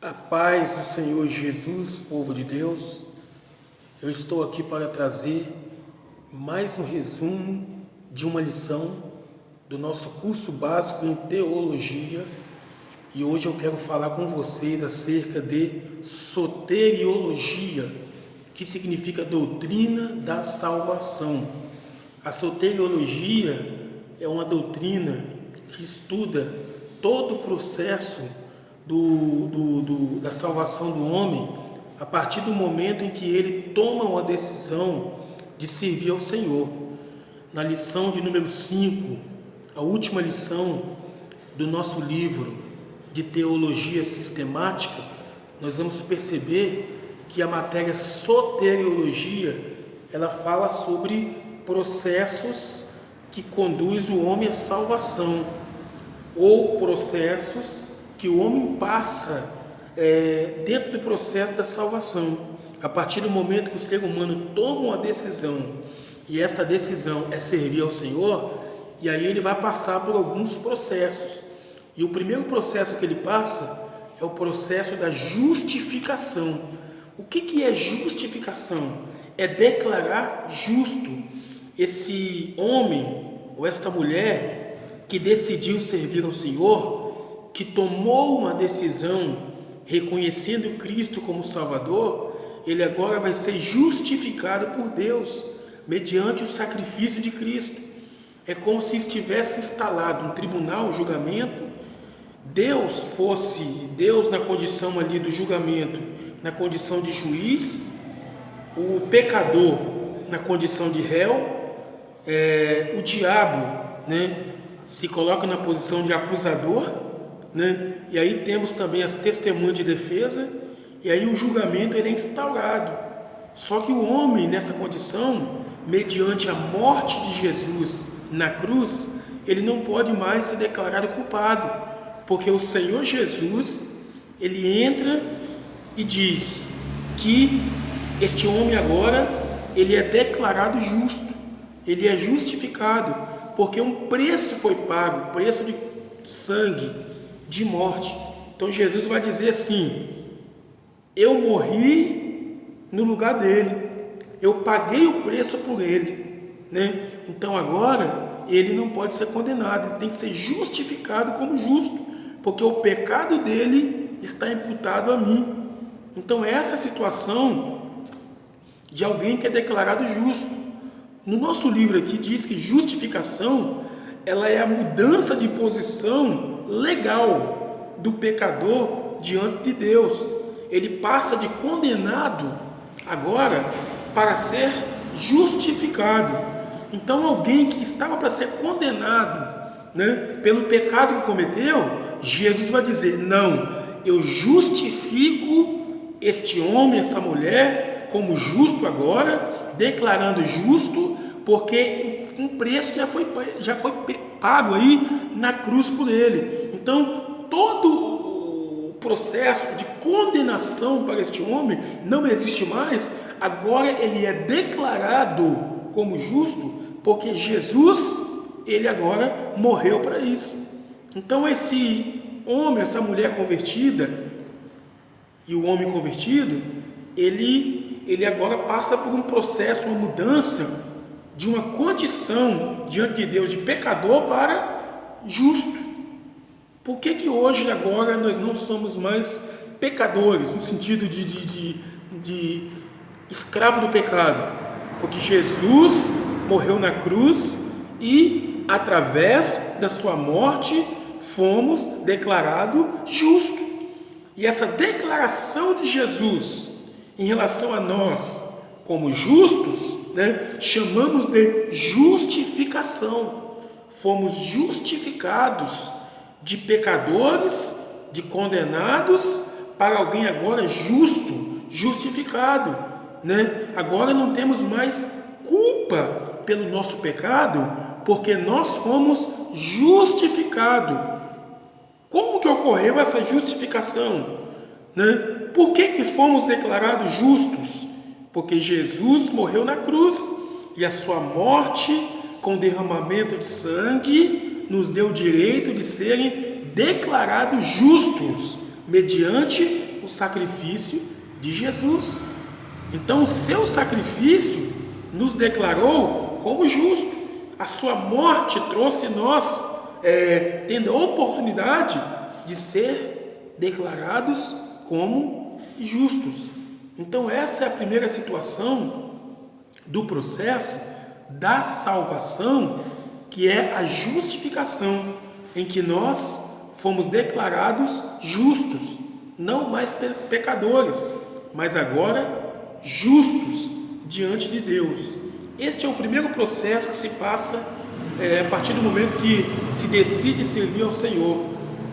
A paz do Senhor Jesus, povo de Deus, eu estou aqui para trazer mais um resumo de uma lição do nosso curso básico em teologia e hoje eu quero falar com vocês acerca de soteriologia, que significa doutrina da salvação. A soteriologia é uma doutrina que estuda todo o processo da salvação do homem a partir do momento em que ele toma uma decisão de servir ao Senhor. Na lição de número 5, a última lição do nosso livro de teologia sistemática, nós vamos perceber que a matéria soteriologia, ela fala sobre processos que conduzem o homem à salvação, ou processos que o homem passa dentro do processo da salvação. A partir do momento que o ser humano toma uma decisão, e esta decisão é servir ao Senhor, e aí ele vai passar por alguns processos. E o primeiro processo que ele passa é o processo da justificação. O que é justificação? É declarar justo. Esse homem ou esta mulher que decidiu servir ao Senhor, que tomou uma decisão reconhecendo Cristo como Salvador, ele agora vai ser justificado por Deus mediante o sacrifício de Cristo. É como se estivesse instalado um tribunal, um julgamento. Deus na condição ali do julgamento, na condição de juiz, o pecador na condição de réu, o diabo, se coloca na posição de acusador, e aí temos também as testemunhas de defesa, e aí o julgamento ele é instaurado. Só que o homem nessa condição, mediante a morte de Jesus na cruz, ele não pode mais ser declarado culpado, porque o Senhor Jesus, ele entra e diz que este homem agora, ele é declarado justo, ele é justificado, porque um preço foi pago, preço de sangue, de morte. Então Jesus vai dizer assim: eu morri no lugar dele, eu paguei o preço por ele, Então agora ele não pode ser condenado, ele tem que ser justificado como justo, porque o pecado dele está imputado a mim. Então essa é a situação de alguém que é declarado justo. No nosso livro aqui diz que justificação, ela é a mudança de posição legal do pecador diante de Deus. Ele passa de condenado agora para ser justificado. Então alguém que estava para ser condenado, pelo pecado que cometeu, Jesus vai dizer: não, eu justifico este homem, esta mulher como justo agora, declarando justo, porque um preço já foi pago aí na cruz por ele. Então todo o processo de condenação para este homem não existe mais. Agora ele é declarado como justo, porque Jesus, ele agora morreu para isso. Então esse homem, essa mulher convertida e o homem convertido, ele agora passa por um processo, uma mudança de uma condição diante de Deus de pecador para justo. Por que hoje agora nós não somos mais pecadores, no sentido de escravo do pecado? Porque Jesus morreu na cruz e através da sua morte fomos declarados justos. E essa declaração de Jesus em relação a nós como justos, chamamos de justificação. Fomos justificados de pecadores, de condenados, para alguém agora justo, justificado, Agora não temos mais culpa pelo nosso pecado, porque nós fomos justificados. Como que ocorreu essa justificação? Por que fomos declarados justos? Porque Jesus morreu na cruz e a sua morte, com derramamento de sangue, nos deu o direito de serem declarados justos mediante o sacrifício de Jesus. Então o seu sacrifício nos declarou como justo. A sua morte trouxe nós, tendo a oportunidade de ser declarados como justos. Então essa é a primeira situação do processo da salvação, que é a justificação, em que nós fomos declarados justos, não mais pecadores, mas agora justos diante de Deus. Este é o primeiro processo que se passa a partir do momento que se decide servir ao Senhor,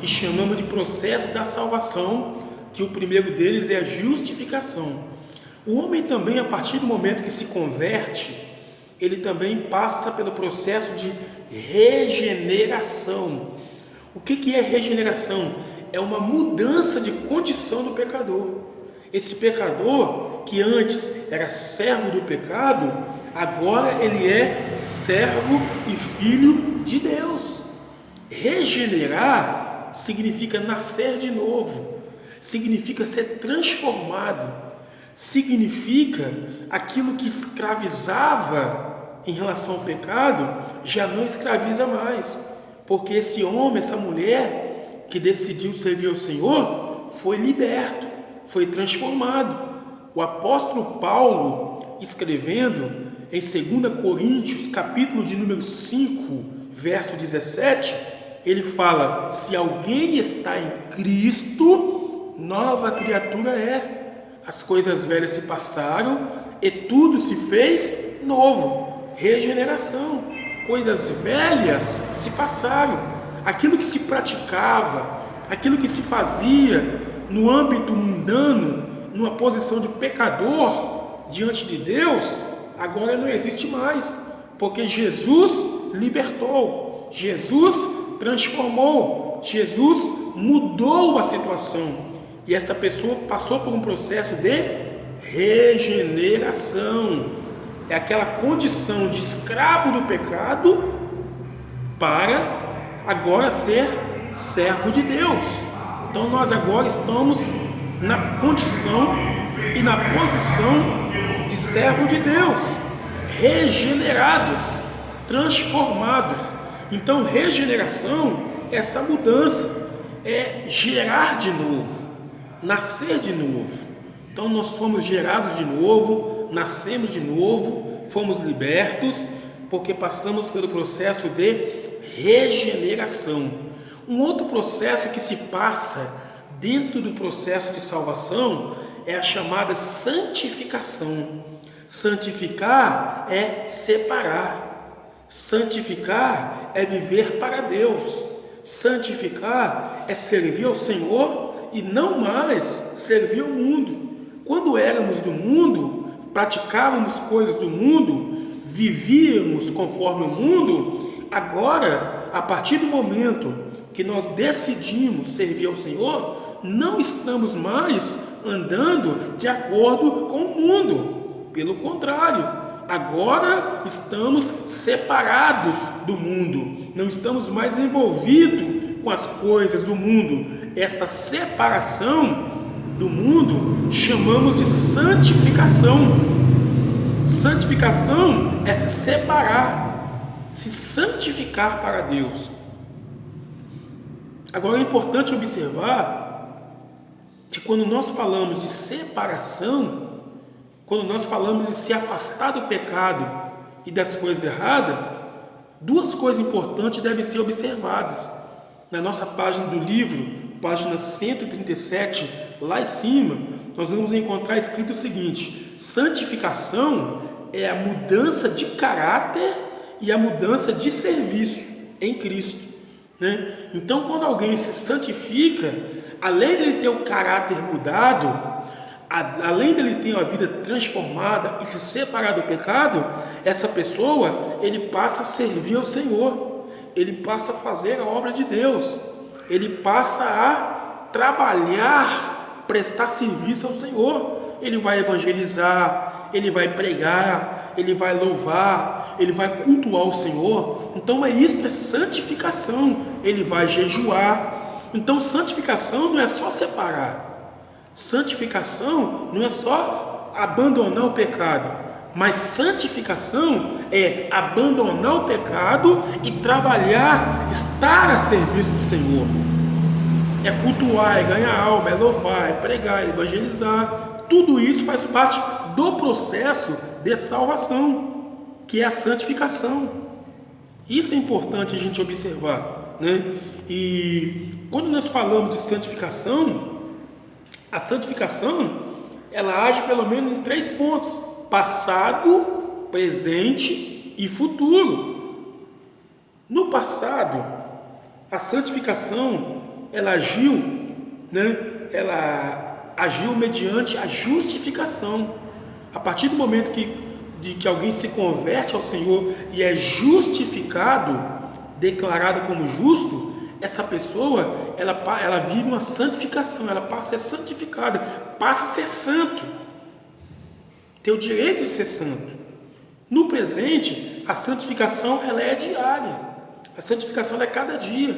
e chamamos de processo da salvação, que o primeiro deles é a justificação. O homem também, a partir do momento que se converte, ele também passa pelo processo de regeneração. O que é regeneração? É uma mudança de condição do pecador. Esse pecador, que antes era servo do pecado, agora ele é servo e filho de Deus. Regenerar significa nascer de novo, significa ser transformado, significa aquilo que escravizava em relação ao pecado, já não escraviza mais, porque esse homem, essa mulher que decidiu servir ao Senhor, foi liberto, foi transformado. O apóstolo Paulo, escrevendo em 2 Coríntios, capítulo de número 5, verso 17, ele fala: se alguém está em Cristo, nova criatura é. As coisas velhas se passaram e tudo se fez novo. Regeneração. Coisas velhas se passaram. Aquilo que se praticava, aquilo que se fazia no âmbito mundano, numa posição de pecador diante de Deus, agora não existe mais, porque Jesus libertou, Jesus transformou, Jesus mudou a situação, e esta pessoa passou por um processo de regeneração. É aquela condição de escravo do pecado para agora ser servo de Deus. Então nós agora estamos na condição e na posição de servo de Deus, regenerados, transformados. Então regeneração é essa mudança, é gerar de novo, nascer de novo. Então nós fomos gerados de novo, nascemos de novo, fomos libertos, porque passamos pelo processo de regeneração. Um outro processo que se passa dentro do processo de salvação é a chamada santificação. Santificar é separar. Santificar é viver para Deus. Santificar é servir ao Senhor e não mais servir ao mundo. Quando éramos do mundo, praticávamos coisas do mundo, vivíamos conforme o mundo. Agora, a partir do momento que nós decidimos servir ao Senhor, não estamos mais andando de acordo com o mundo. Pelo contrário, agora estamos separados do mundo, não estamos mais envolvidos com as coisas do mundo. Esta separação do mundo chamamos de santificação. Santificação é se separar, se santificar para Deus. Agora é importante observar que quando nós falamos de separação, quando nós falamos de se afastar do pecado e das coisas erradas, duas coisas importantes devem ser observadas. Na nossa página do livro, página 137, lá em cima, nós vamos encontrar escrito o seguinte: santificação é a mudança de caráter e a mudança de serviço em Cristo. Então, quando alguém se santifica, além de ele ter o caráter mudado, além de ele ter uma vida transformada e se separar do pecado, essa pessoa, ele passa a servir ao Senhor, ele passa a fazer a obra de Deus, ele passa a trabalhar, prestar serviço ao Senhor. Ele vai evangelizar, ele vai pregar, ele vai louvar, ele vai cultuar o Senhor. Então isso é santificação. Ele vai jejuar. Então santificação não é só separar. Santificação não é só abandonar o pecado, mas santificação é abandonar o pecado e trabalhar, estar a serviço do Senhor. É cultuar, é ganhar alma, é louvar, é pregar, é evangelizar. Tudo isso faz parte do processo de salvação, que é a santificação. Isso é importante a gente observar, né? E quando nós falamos de santificação, a santificação ela age pelo menos em 3 pontos: passado, presente e futuro. No passado, a santificação ela agiu, né? Ela agiu mediante a justificação. A partir do momento que alguém se converte ao Senhor e é justificado, declarado como justo, essa pessoa ela vive uma santificação, ela passa a ser santificada, passa a ser santo, tem o direito de ser santo. No presente, a santificação ela é diária, a santificação ela é cada dia,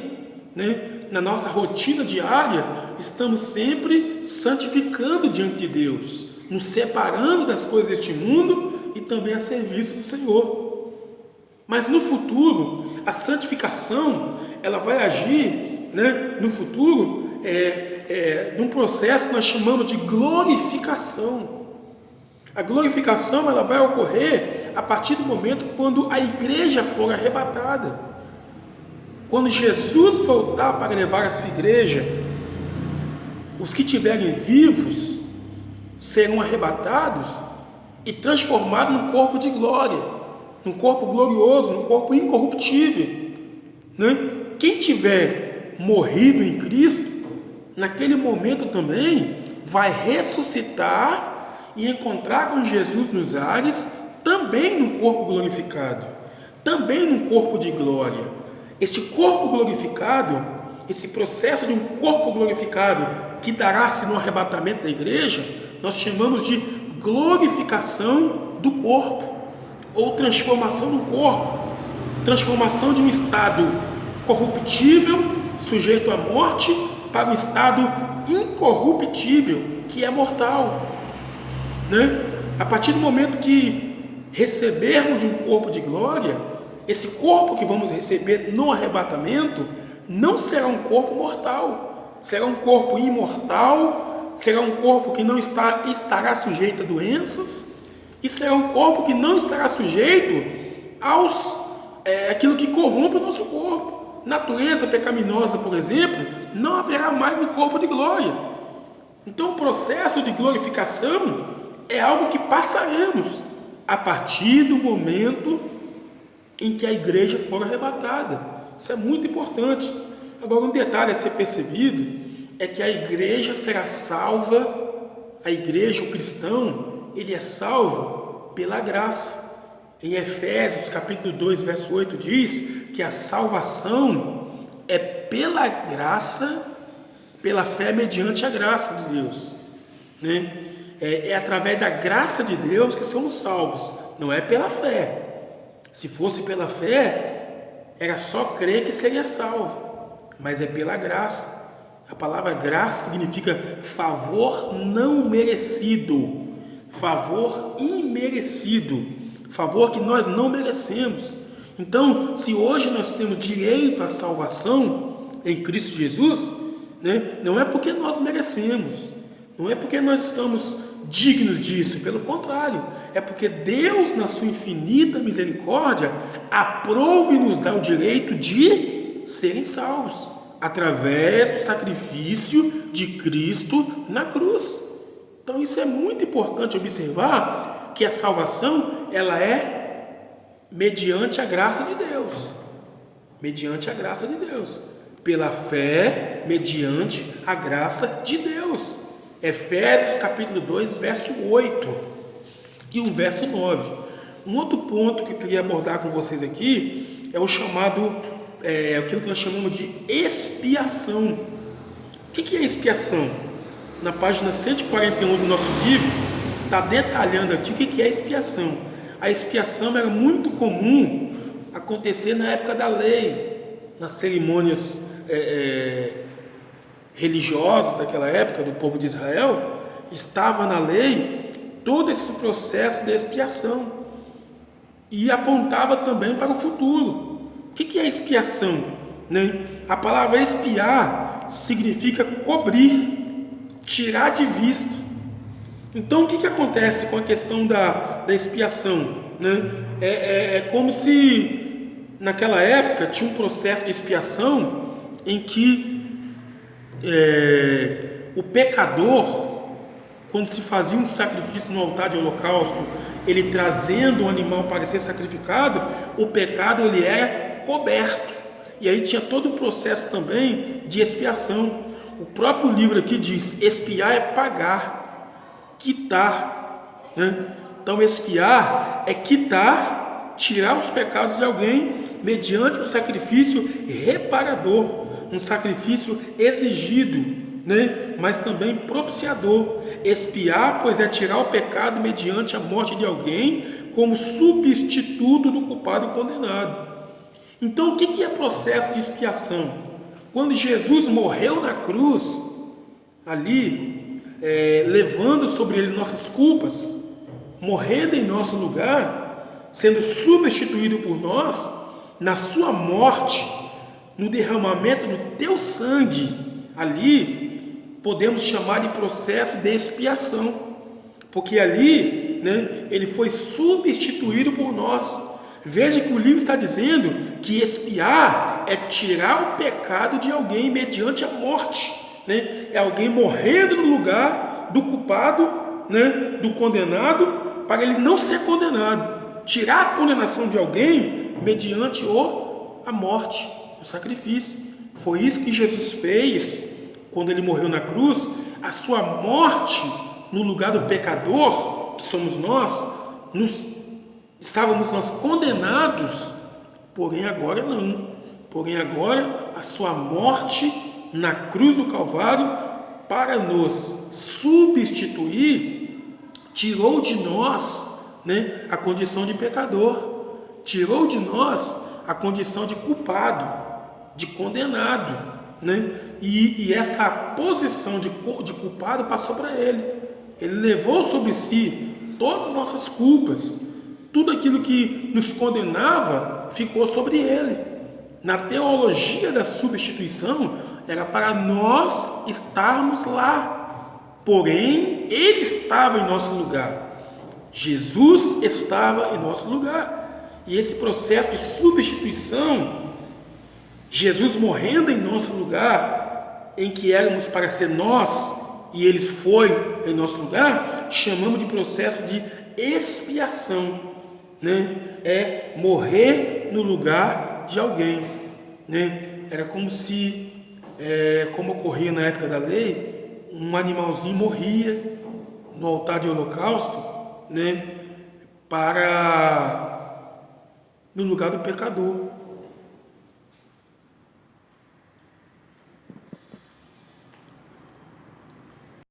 né? Na nossa rotina diária, estamos sempre santificando diante de Deus, nos separando das coisas deste mundo e também a serviço do Senhor. Mas no futuro, a santificação ela vai agir, né, no futuro, num processo que nós chamamos de glorificação. A glorificação ela vai ocorrer a partir do momento quando a igreja for arrebatada. Quando Jesus voltar para levar a sua igreja, os que estiverem vivos serão arrebatados e transformados num corpo de glória, num corpo glorioso, num corpo incorruptível, né? Quem tiver morrido em Cristo, naquele momento também vai ressuscitar e encontrar com Jesus nos ares, também num corpo glorificado, também num corpo de glória. Este corpo glorificado, esse processo de um corpo glorificado que dará-se no arrebatamento da igreja, nós chamamos de glorificação do corpo, ou transformação do corpo, transformação de um estado corruptível, sujeito à morte, para um estado incorruptível, que é mortal, né? A partir do momento que recebermos um corpo de glória, esse corpo que vamos receber no arrebatamento não será um corpo mortal, será um corpo imortal, será um corpo que não estará sujeito a doenças, e será um corpo que não estará sujeito aquilo que corrompe o nosso corpo. Natureza pecaminosa, por exemplo, não haverá mais no corpo de glória. Então o processo de glorificação é algo que passaremos a partir do momento em que a igreja for arrebatada. Isso é muito importante. Agora, um detalhe a ser percebido é que a igreja será salva, a igreja, o cristão, ele é salvo pela graça. Em Efésios capítulo 2, verso 8 diz que a salvação é pela graça, pela fé mediante a graça de Deus, né? É através da graça de Deus que somos salvos, não é pela fé. Se fosse pela fé, era só crer que seria salvo, mas é pela graça. A palavra graça significa favor não merecido, favor imerecido, favor que nós não merecemos. Então, se hoje nós temos direito à salvação em Cristo Jesus, né, não é porque nós merecemos, não é porque nós estamos dignos disso, pelo contrário, é porque Deus, na sua infinita misericórdia, aprove e nos dá o direito de serem salvos, através do sacrifício de Cristo na cruz. Então isso é muito importante observar, que a salvação, ela é mediante a graça de Deus, mediante a graça de Deus, pela fé, mediante a graça de Deus. Efésios capítulo 2, verso 8 e o verso 9. Um outro ponto que eu queria abordar com vocês aqui é o chamado, aquilo que nós chamamos de expiação. O que é expiação? Na página 141 do nosso livro, está detalhando aqui o que é expiação. A expiação era muito comum acontecer na época da lei, nas cerimônias religiosos daquela época, do povo de Israel, estava na lei todo esse processo de expiação e apontava também para o futuro. O que é expiação? Né? A palavra expiar significa cobrir, tirar de vista. Então, o que acontece com a questão da expiação? Né? É como se, naquela época, tinha um processo de expiação em que o pecador, quando se fazia um sacrifício no altar de holocausto, ele trazendo um animal para ser sacrificado, o pecado ele era coberto. E aí tinha todo um processo também de expiação. O próprio livro aqui diz: expiar é pagar, quitar, né? Então expiar é quitar, tirar os pecados de alguém mediante um sacrifício reparador, um sacrifício exigido, né? Mas também propiciador. Expiar, pois, é tirar o pecado mediante a morte de alguém como substituto do culpado e condenado. Então, o que é processo de expiação? Quando Jesus morreu na cruz, ali, levando sobre ele nossas culpas, morrendo em nosso lugar, sendo substituído por nós, na sua morte, no derramamento do teu sangue, ali, podemos chamar de processo de expiação, porque ali, né, ele foi substituído por nós. Veja que o livro está dizendo que expiar é tirar o pecado de alguém mediante a morte, né? É alguém morrendo no lugar do culpado, né, do condenado, para ele não ser condenado. Tirar a condenação de alguém mediante a morte, o sacrifício. Foi isso que Jesus fez quando ele morreu na cruz. A sua morte no lugar do pecador, que somos nós, estávamos nós condenados, porém agora não. Porém agora a sua morte na cruz do Calvário, para nos substituir, tirou de nós, né, a condição de pecador, tirou de nós a condição de culpado, de condenado, né? E essa posição de culpado passou para ele. Ele levou sobre si todas as nossas culpas. Tudo aquilo que nos condenava ficou sobre ele. Na teologia da substituição, era para nós estarmos lá. Porém, ele estava em nosso lugar. Jesus estava em nosso lugar. E esse processo de substituição, Jesus morrendo em nosso lugar, em que éramos para ser nós, e ele foi em nosso lugar, chamamos de processo de expiação. Né? É morrer no lugar de alguém, né? Era como se, como ocorria na época da lei, um animalzinho morria no altar de holocausto, né? No lugar do pecador.